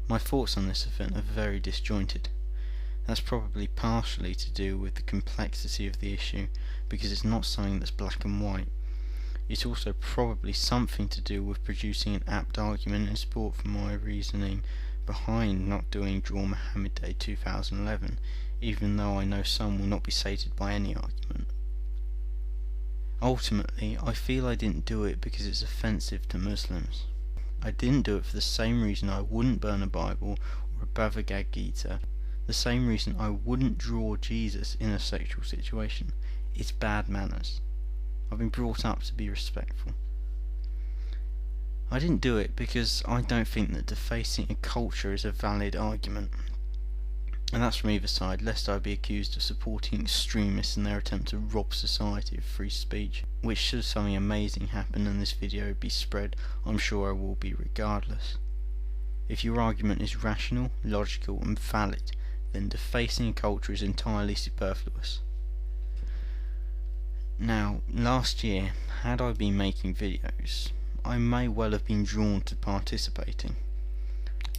My thoughts on this event are very disjointed. That's probably partially to do with the complexity of the issue, because it's not something that's black and white. It's also probably something to do with producing an apt argument in support for my reasoning behind not doing Draw Muhammad Day 2011, even though I know some will not be sated by any argument. Ultimately, I feel I didn't do it because it's offensive to Muslims. I didn't do it for the same reason I wouldn't burn a Bible or a Bhavagad Gita, the same reason I wouldn't draw Jesus in a sexual situation. It's bad manners. I've been brought up to be respectful. I didn't do it because I don't think that defacing a culture is a valid argument. And that's from either side, lest I be accused of supporting extremists in their attempt to rob society of free speech, which should something amazing happen and this video be spread, I'm sure I will be regardless. If your argument is rational, logical and valid, then defacing a culture is entirely superfluous. Now, last year, had I been making videos, I may well have been drawn to participating.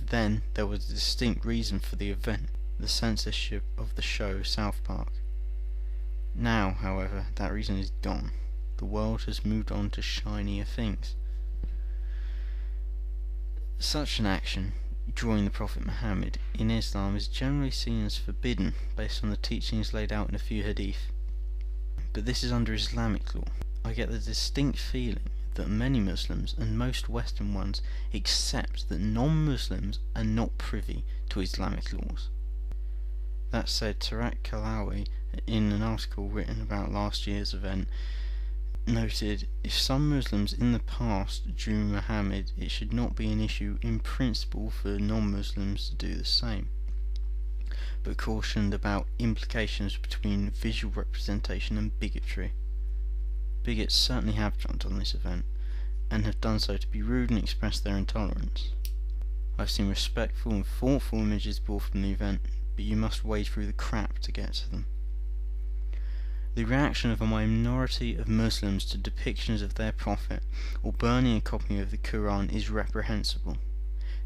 Then there was a distinct reason for the event, the censorship of the show South Park. Now, however, that reason is gone. The world has moved on to shinier things. Such an action, drawing the Prophet Muhammad, in Islam is generally seen as forbidden based on the teachings laid out in a few hadith. But this is under Islamic law. I get the distinct feeling that many Muslims, and most Western ones, accept that non-Muslims are not privy to Islamic laws. That said, Tarak Kalawi, in an article written about last year's event, noted, if some Muslims in the past drew Muhammad, it should not be an issue in principle for non-Muslims to do the same, but cautioned about implications between visual representation and bigotry. Bigots certainly have jumped on this event, and have done so to be rude and express their intolerance. I've seen respectful and thoughtful images brought from the event, but you must wade through the crap to get to them. The reaction of a minority of Muslims to depictions of their prophet or burning a copy of the Quran is reprehensible.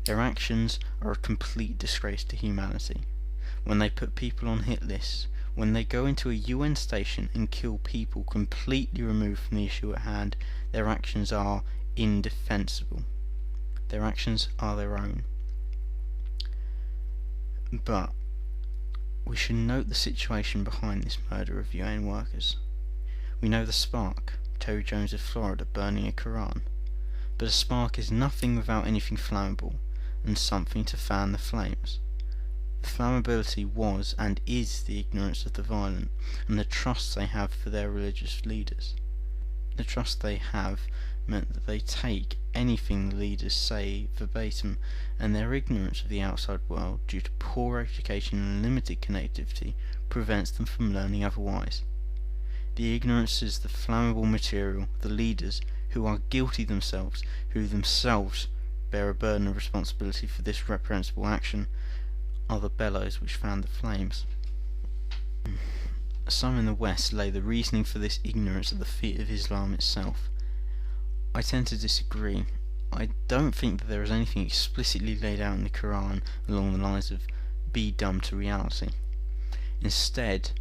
Their actions are a complete disgrace to humanity. When they put people on hit lists, when they go into a UN station and kill people completely removed from the issue at hand, their actions are indefensible. Their actions are their own. But we should note the situation behind this murder of UN workers. We know the spark, Terry Jones of Florida burning a Quran, but a spark is nothing without anything flammable, and something to fan the flames. The flammability was and is the ignorance of the violent, and the trust they have for their religious leaders. The trust they have meant that they take anything the leaders say verbatim, and their ignorance of the outside world, due to poor education and limited connectivity, prevents them from learning otherwise. The ignorance is the flammable material, the leaders, who are guilty themselves, who themselves bear a burden of responsibility for this reprehensible action, are the bellows which fan the flames. Some in the West lay the reasoning for this ignorance at the feet of Islam itself. I tend to disagree. I don't think that there is anything explicitly laid out in the Quran along the lines of be dumb to reality. Instead,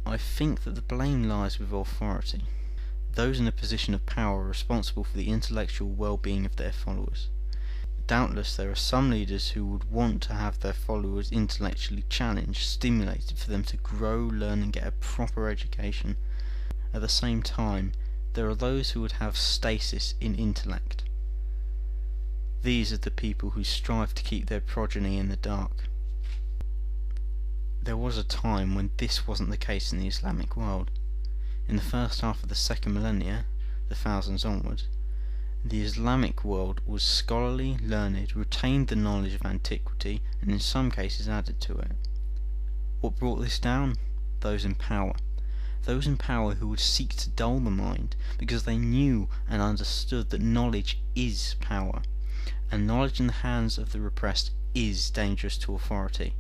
I think that the blame lies with authority. Those in a position of power are responsible for the intellectual well-being of their followers. Doubtless there are some leaders who would want to have their followers intellectually challenged, stimulated for them to grow, learn and get a proper education. At the same time, there are those who would have stasis in intellect. These are the people who strive to keep their progeny in the dark. There was a time when this wasn't the case in the Islamic world. In the first half of the second millennia, the thousands onward, the Islamic world was scholarly, learned, retained the knowledge of antiquity, and in some cases added to it. What brought this down? Those in power. Those in power who would seek to dull the mind, because they knew and understood that knowledge is power, and knowledge in the hands of the repressed is dangerous to authority.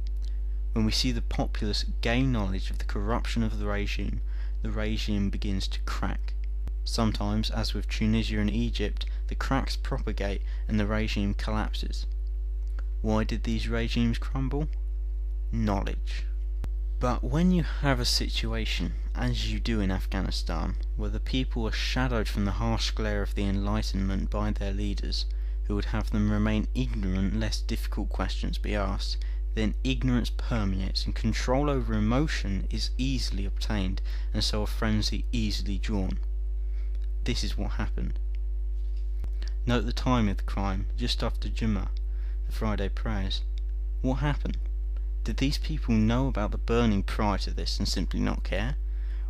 When we see the populace gain knowledge of the corruption of the regime begins to crack. Sometimes, as with Tunisia and Egypt, the cracks propagate and the regime collapses. Why did these regimes crumble? Knowledge. But when you have a situation, as you do in Afghanistan, where the people are shadowed from the harsh glare of the Enlightenment by their leaders, who would have them remain ignorant lest difficult questions be asked, then ignorance permeates and control over emotion is easily obtained, and so a frenzy easily drawn. This is what happened. Note the time of the crime, just after Jummah, the Friday prayers. What happened? Did these people know about the burning prior to this and simply not care?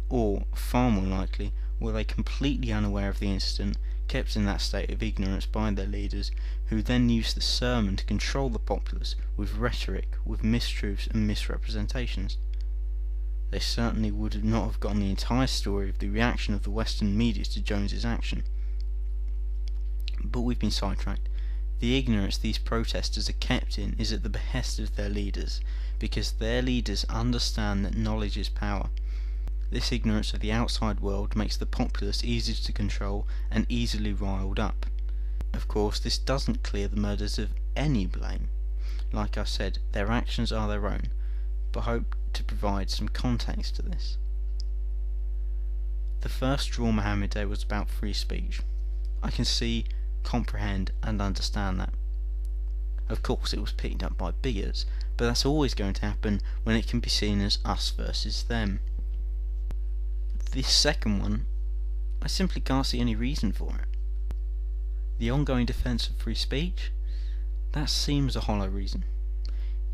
Or, far more likely, were they completely unaware of the incident, kept in that state of ignorance by their leaders, who then used the sermon to control the populace with rhetoric, with mistruths and misrepresentations? They certainly would not have gotten the entire story of the reaction of the Western media to Jones's action. But we've been sidetracked. The ignorance these protesters are kept in is at the behest of their leaders, because their leaders understand that knowledge is power. This ignorance of the outside world makes the populace easy to control and easily riled up. Of course, this doesn't clear the murders of any blame. Like I said, their actions are their own, but hope to provide some context to this. The first Draw Mohammed Day was about free speech. I can see, comprehend and understand that. Of course it was picked up by bigots, but that's always going to happen when it can be seen as us versus them. This second one, I simply can't see any reason for it. The ongoing defence of free speech? That seems a hollow reason.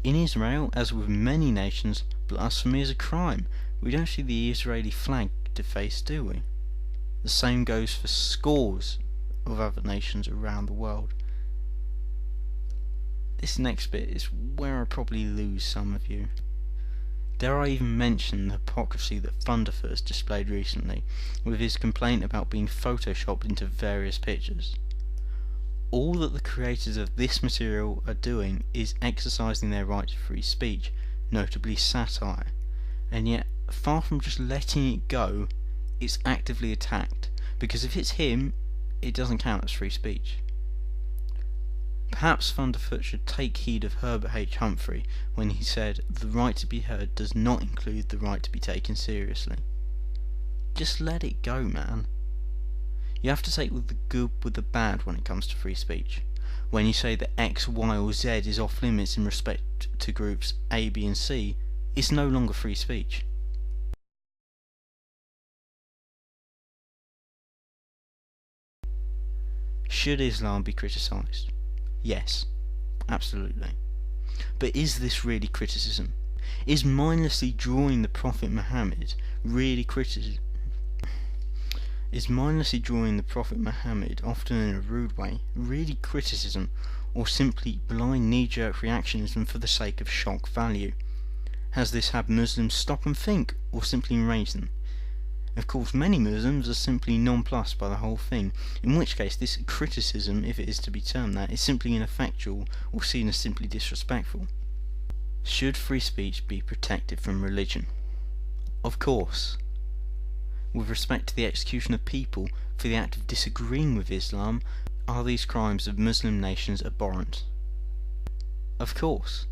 In Israel, as with many nations, blasphemy is a crime. We don't see the Israeli flag defaced, do we? The same goes for scores of other nations around the world. This next bit is where I probably lose some of you. Dare I even mention the hypocrisy that Thunderfoot has displayed recently, with his complaint about being photoshopped into various pictures. All that the creators of this material are doing is exercising their right to free speech, notably satire, and yet, far from just letting it go, it's actively attacked, because if it's him, it doesn't count as free speech. Perhaps Thunderfoot should take heed of Herbert H. Humphrey when he said, "The right to be heard does not include the right to be taken seriously." Just let it go, man. You have to take the good with the bad when it comes to free speech. When you say that X, Y or Z is off limits in respect to groups A, B and C, it's no longer free speech. Should Islam be criticised? Yes, absolutely. But is this really criticism? Is mindlessly drawing the Prophet Muhammad really criticism? Is mindlessly drawing the Prophet Muhammad, often in a rude way, really criticism, or simply blind knee-jerk reactionism for the sake of shock value? Has this had Muslims stop and think, or simply enrage them? Of course, many Muslims are simply nonplussed by the whole thing, in which case this criticism, if it is to be termed that, is simply ineffectual or seen as simply disrespectful. Should free speech be protected from religion? Of course. With respect to the execution of people for the act of disagreeing with Islam, are these crimes of Muslim nations abhorrent? Of course.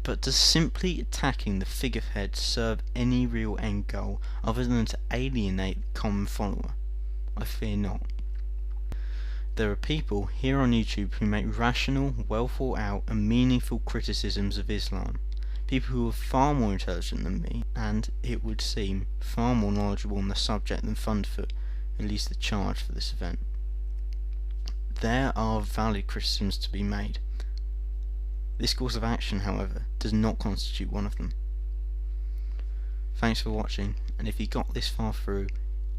But does simply attacking the figurehead serve any real end goal other than to alienate the common follower? I fear not. There are people here on YouTube who make rational, well thought out and meaningful criticisms of Islam. People who are far more intelligent than me and, it would seem, far more knowledgeable on the subject than Thunderfoot, at least the charge for this event. There are valid criticisms to be made. This course of action, however, does not constitute one of them. Thanks for watching, and if you got this far through,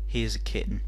here's a kitten.